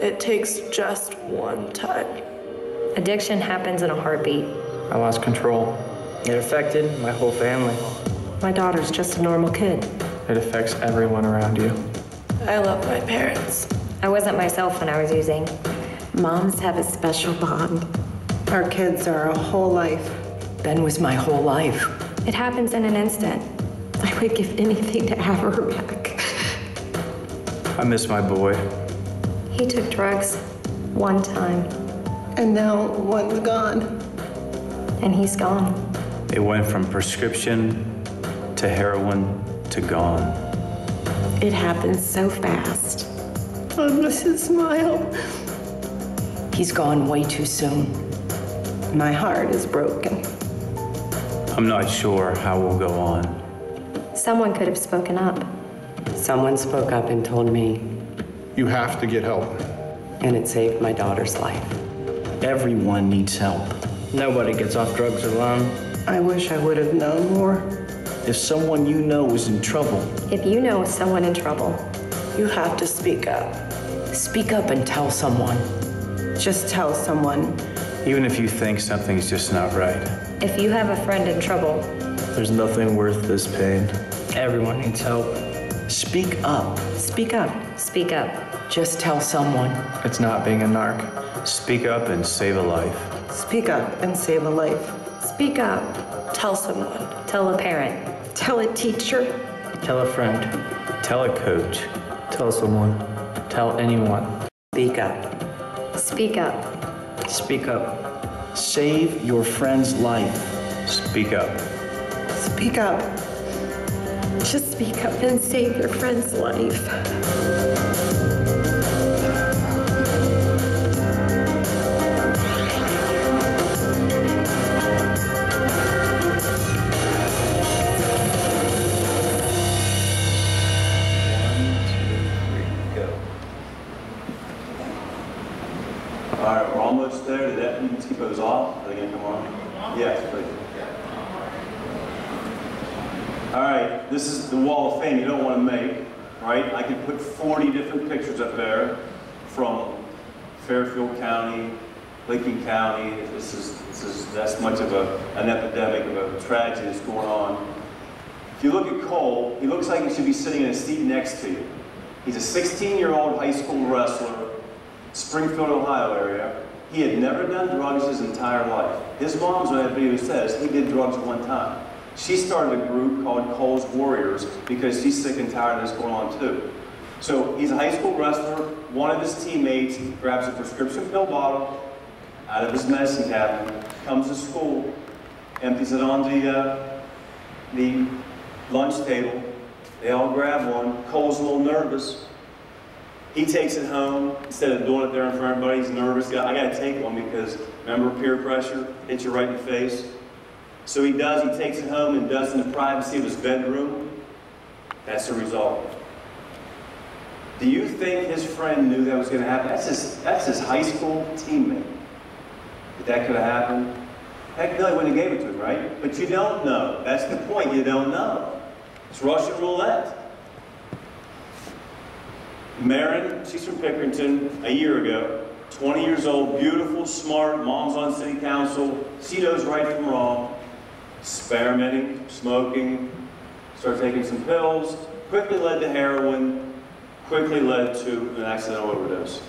It takes just one time. Addiction happens in a heartbeat. I lost control. It affected my whole family. My daughter's just a normal kid. It affects everyone around you. I love my parents. I wasn't myself when I was using. Moms have a special bond. Our kids are our whole life. Ben was my whole life. It happens in an instant. I would give anything to have her back. I miss my boy. He took drugs one time. And now one's gone. And he's gone. It went from prescription to heroin to gone. It happens so fast. I miss his smile. He's gone way too soon. My heart is broken. I'm not sure how we'll go on. Someone could have spoken up. Someone spoke up and told me, You have to get help. and it saved my daughter's life. Everyone needs help. Nobody gets off drugs alone. I wish I would have known more. If someone you know is in trouble, If you know someone in trouble, You have to speak up. Speak up and tell someone. Just tell someone. Even if you think something's just not right. if you have a friend in trouble, There's nothing worth this pain. Everyone needs help. speak up. Speak up. speak up. Just tell someone. It's not being a narc. Speak up and save a life. Speak up and save a life. Speak up. Tell someone. Tell a parent. Tell a teacher. Tell a friend. Tell a coach. Tell someone. Tell anyone. Speak up. Speak up. Speak up. Save your friend's life. Speak up. Speak up. Just speak up and save your friend's life. All right, we're almost there. Did that, you can keep those off? Are they going to come on? Yes, please. All right, this is the wall of fame you don't want to make, right? I could put 40 different pictures up there from Fairfield County, Lincoln County. That's much of an epidemic of a tragedy that's going on. If you look at Cole, he looks like he should be sitting in a seat next to you. He's a 16-year-old high school wrestler, Springfield, Ohio area. He had never done drugs his entire life. His mom's on that video says he did drugs one time. She started a group called Cole's Warriors because she's sick and tired of this going on too. So he's a high school wrestler. One of his teammates grabs a prescription pill bottle out of his medicine cabinet, comes to school, empties it on the lunch table. They all grab one. Cole's a little nervous. He takes it home. Instead of doing it there in front of everybody, he's nervous. I got to take one because, remember, peer pressure hits you right in the face. So he does. He takes it home and does it in the privacy of his bedroom. That's the result. Do you think his friend knew that was going to happen? That's his high school teammate. That could have happened. Heck no, he wouldn't have gave it to him, right? But you don't know. That's the point. You don't know. It's Russian roulette. Marin, she's from Pickerington, a year ago, 20 years old, beautiful, smart, mom's on city council. She knows right from wrong. Experimenting, smoking, started taking some pills, quickly led to heroin, quickly led to an accidental overdose.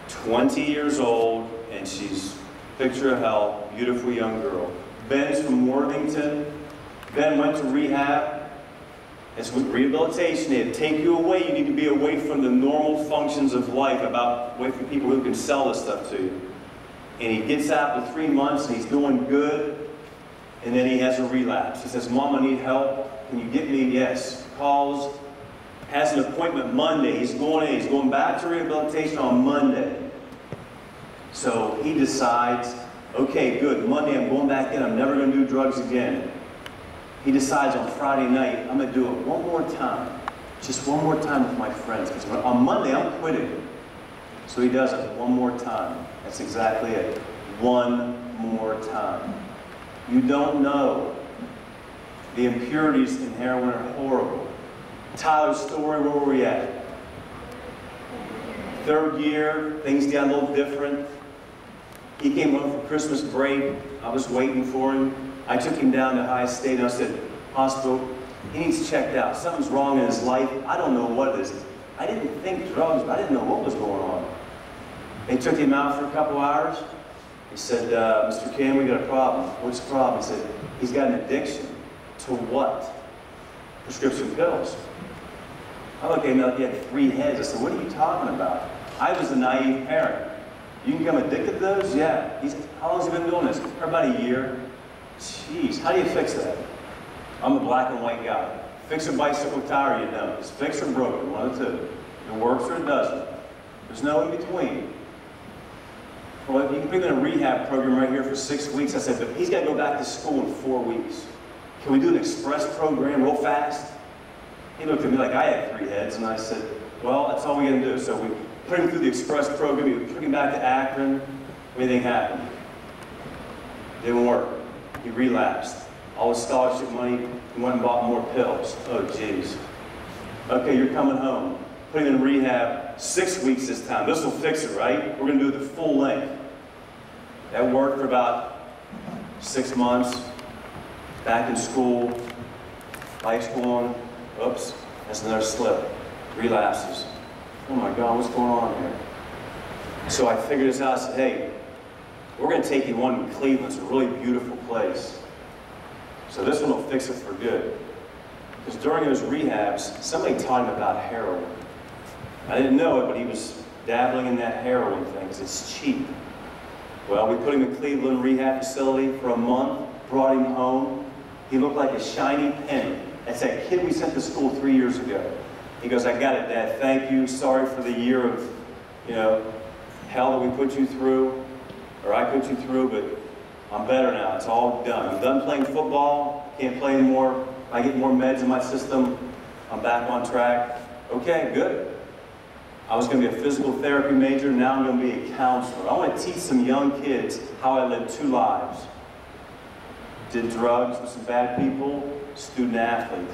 20 years old, and she's picture of health, beautiful young girl. Ben's from Worthington. Ben went to rehab. It's with rehabilitation. They take you away. You need to be away from the normal functions of life, away from people who can sell this stuff to you. And he gets out for 3 months, and he's doing good, and then he has a relapse. He says, Mom, I need help. Can you get me? Yes. Calls, has an appointment Monday. He's going back to rehabilitation on Monday. So he decides, okay, good, Monday I'm going back in. I'm never going to do drugs again. He decides on Friday night, I'm going to do it one more time. Just one more time with my friends. Because on Monday, I'm quitting. So he does it one more time. That's exactly it. One more time. You don't know. The impurities in heroin are horrible. Tyler's story, where were we at? 3rd year, things got a little different. He came home for Christmas break. I was waiting for him. I took him down to High State and I said, hospital, he needs checked out. Something's wrong in his life. I don't know what it is. I didn't think drugs, but I didn't know what was going on. They took him out for a couple hours. He said, Mr. Campbell, we got a problem. What's the problem? He said, he's got an addiction. To what? Prescription pills. I looked at him like he had 3 heads. I said, what are you talking about? I was a naive parent. You can become addicted to those? Yeah. How long has he been doing this? For about a year. Jeez, how do you fix that? I'm the black and white guy. Fix a bicycle tire, you don't. It's fixed or broken, one of the two. It works or it doesn't. There's no in between. Well, you can put him in a rehab program right here for 6 weeks. I said, but he's got to go back to school in 4 weeks. Can we do an express program real fast? He looked at me like I had 3 heads, and I said, well, that's all we can do. So we put him through the express program. We took him back to Akron. Anything happened. Didn't work. He relapsed. All his scholarship money, he went and bought more pills. Oh, jeez. Okay, you're coming home. Put him in rehab 6 weeks this time. This will fix it, right? We're going to do the full length. That worked for about 6 months. Back in school. Life's going. Oops, that's another slip. Relapses. Oh my God, what's going on here? So I figured this out. I said, hey, we're going to take you one in Cleveland. It's a really beautiful place. So this one will fix it for good. Because during those rehabs, somebody taught him about heroin. I didn't know it, but he was dabbling in that heroin thing because it's cheap. Well, we put him in Cleveland rehab facility for a month, brought him home. He looked like a shiny penny. That's that kid we sent to school 3 years ago. He goes, I got it, Dad, thank you. Sorry for the year of, hell that we put you through, or I put you through, but I'm better now. It's all done. I'm done playing football, can't play anymore. I get more meds in my system, I'm back on track. Okay, good. I was going to be a physical therapy major, now I'm going to be a counselor. I want to teach some young kids how I lived 2 lives. Did drugs with some bad people, student athlete.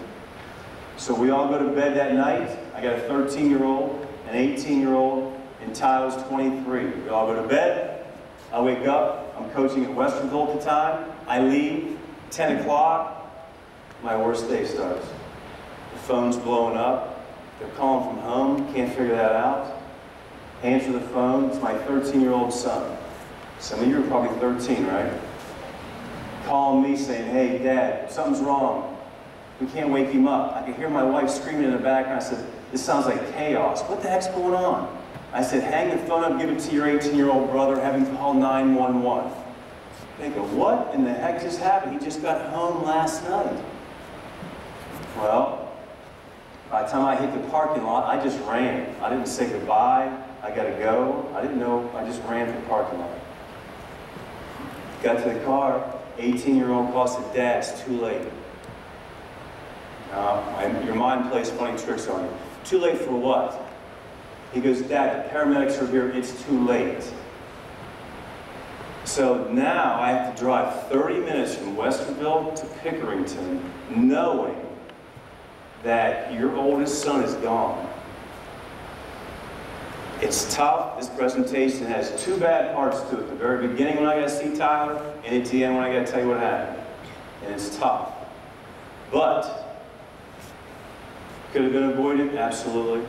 So we all go to bed that night. I got a 13-year-old, an 18-year-old, and Tyler's 23. We all go to bed. I wake up. I'm coaching at Westerville at the time. I leave, 10 o'clock. My worst day starts. The phone's blowing up. They're calling from home. Can't figure that out. Answer the phone. It's my 13-year-old son. Some of you are probably 13, right? Calling me saying, hey, Dad, something's wrong. We can't wake him up. I could hear my wife screaming in the background. I said, this sounds like chaos. What the heck's going on? I said, hang the phone up, give it to your 18-year-old brother, have him call 911. They go, what in the heck just happened? He just got home last night. Well, by the time I hit the parking lot, I just ran. I didn't say goodbye. I gotta go. I didn't know. I just ran to the parking lot. Got to the car. 18-year-old calls said, Dad, it's too late. Your mind plays funny tricks on you. Too late for what? He goes, Dad, the paramedics are here. It's too late. So now I have to drive 30 minutes from Westerville to Pickerington, knowing that your oldest son is gone. It's tough. This presentation has 2 bad parts to it. The very beginning when I got to see Tyler, and at the end when I got to tell you what happened. And it's tough. But, could have been avoided? Absolutely.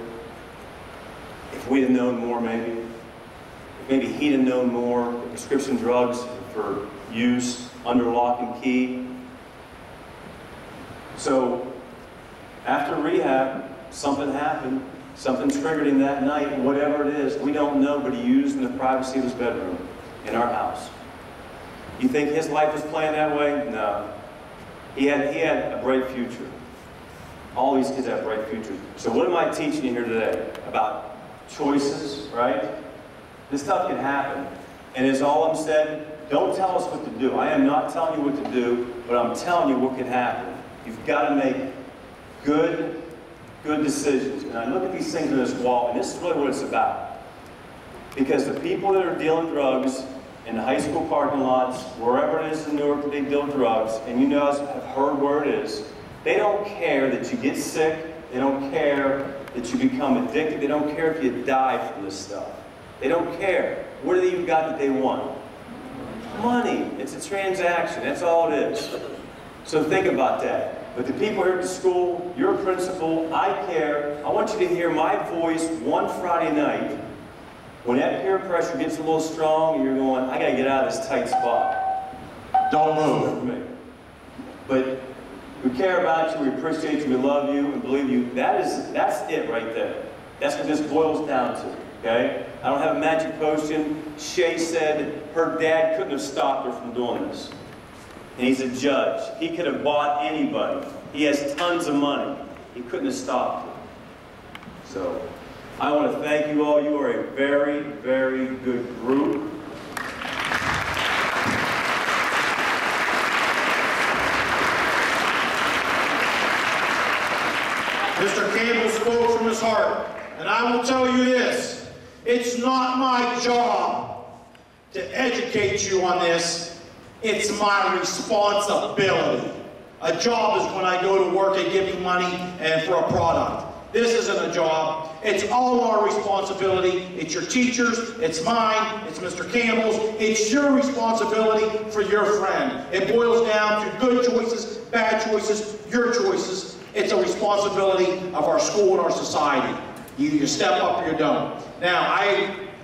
If we'd have known more, maybe. If maybe he'd have known more, the prescription drugs for use under lock and key. So, after rehab, something happened. Something triggered him that night, whatever it is, we don't know, but he used in the privacy of his bedroom, in our house. You think his life was planned that way? No. He had a bright future. All these kids have bright futures. So what am I teaching you here today? About choices, right? This stuff can happen. And as Olam said, don't tell us what to do. I am not telling you what to do, but I'm telling you what can happen. You've got to make good decisions. And I look at these things on this wall, and this is really what it's about. Because the people that are dealing drugs in the high school parking lots, wherever it is in Newark that they deal drugs, and you guys have heard where it is, they don't care that you get sick, they don't care that you become addicted, they don't care if you die from this stuff. They don't care. What have you got that they want? Money. It's a transaction, that's all it is. So think about that. But the people here at the school, your principal, I care. I want you to hear my voice one Friday night when that peer pressure gets a little strong and you're going, I gotta get out of this tight spot. Don't move. But we care about you, we appreciate you, we love you, and believe you. That's it right there. That's what this boils down to, okay? I don't have a magic potion. Shay said her dad couldn't have stopped her from doing this. And he's a judge. He could have bought anybody. He has tons of money. He couldn't have stopped it. So, I want to thank you all. You are a very, very good group. Mr. Campbell spoke from his heart, and I will tell you this. It's not my job to educate you on this. It's my responsibility. A job is when I go to work and give you money and for a product. This isn't a job. It's all our responsibility. It's your teachers, it's mine, it's Mr. Campbell's. It's your responsibility for your friend. It boils down to good choices, bad choices, your choices. It's a responsibility of our school and our society. You step up or you don't. Now, I